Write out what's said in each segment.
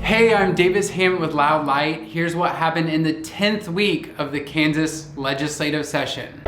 Hey, I'm Davis Hammond with Loud Light. Here's what happened in the 10th week of the Kansas legislative session.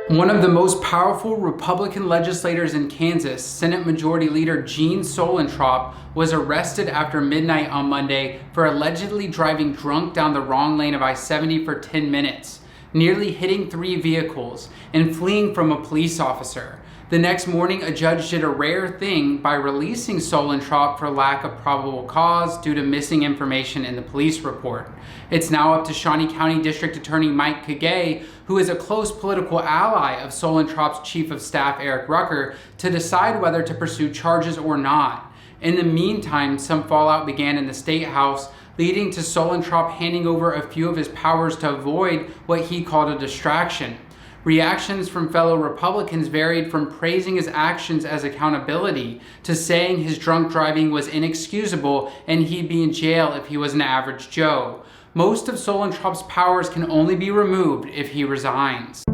One of the most powerful Republican legislators in Kansas, Senate Majority Leader Gene Solentrop, was arrested after midnight on Monday for allegedly driving drunk down the wrong lane of I-70 for 10 minutes, nearly hitting 3 vehicles, and fleeing from a police officer. The next morning, a judge did a rare thing by releasing Solentrop for lack of probable cause due to missing information in the police report. It's now up to Shawnee County District Attorney Mike Kagay, who is a close political ally of Solentrop's Chief of Staff Eric Rucker, to decide whether to pursue charges or not. In the meantime, some fallout began in the Statehouse, leading to Solentrop handing over a few of his powers to avoid what he called a distraction. Reactions from fellow Republicans varied from praising his actions as accountability to saying his drunk driving was inexcusable and he'd be in jail if he was an average Joe. Most of Solentrop's powers can only be removed if he resigns.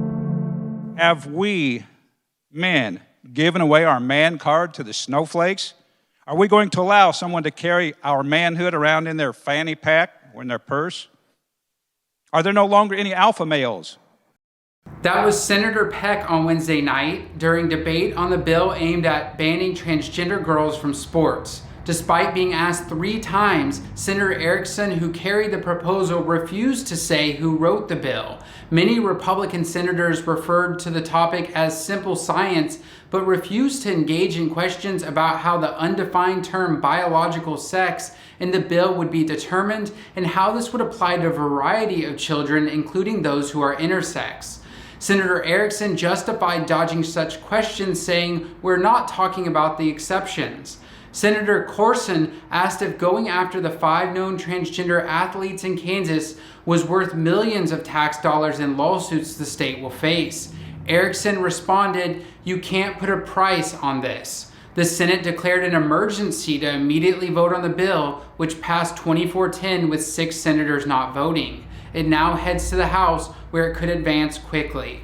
Have we, men, given away our man card to the snowflakes? Are we going to allow someone to carry our manhood around in their fanny pack or in their purse? Are there no longer any alpha males? That was Senator Peck on Wednesday night during debate on the bill aimed at banning transgender girls from sports. Despite being asked 3 times, Senator Erickson, who carried the proposal, refused to say who wrote the bill. Many Republican senators referred to the topic as simple science, but refused to engage in questions about how the undefined term biological sex in the bill would be determined and how this would apply to a variety of children, including those who are intersex. Senator Erickson justified dodging such questions, saying, "We're not talking about the exceptions." Senator Corson asked if going after the 5 known transgender athletes in Kansas was worth millions of tax dollars in lawsuits the state will face. Erickson responded, "You can't put a price on this." The Senate declared an emergency to immediately vote on the bill, which passed 24-10 with 6 senators not voting. It now heads to the House, where it could advance quickly.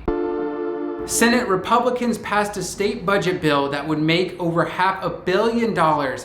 Senate Republicans passed a state budget bill that would make over $500 million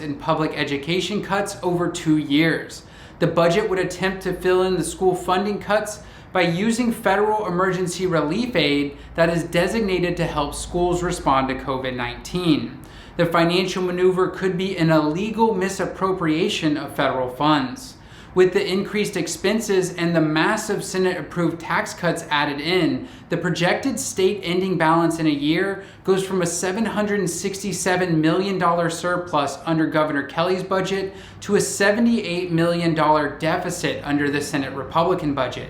in public education cuts over 2 years. The budget would attempt to fill in the school funding cuts by using federal emergency relief aid that is designated to help schools respond to COVID-19. The financial maneuver could be an illegal misappropriation of federal funds. With the increased expenses and the massive Senate-approved tax cuts added in, the projected state ending balance in a year goes from a $767 million surplus under Governor Kelly's budget to a $78 million deficit under the Senate Republican budget.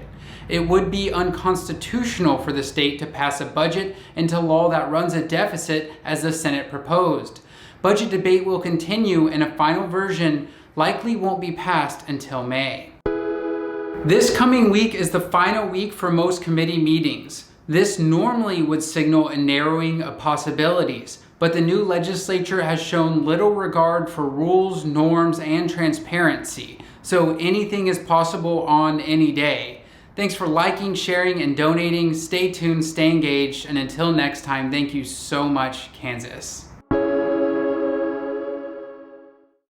It would be unconstitutional for the state to pass a budget into law that runs a deficit as the Senate proposed. Budget debate will continue, and a final version likely won't be passed until May. This coming week is the final week for most committee meetings. This normally would signal a narrowing of possibilities, but the new legislature has shown little regard for rules, norms, and transparency, so anything is possible on any day. Thanks for liking, sharing, and donating. Stay tuned, stay engaged, and until next time, thank you so much, Kansas.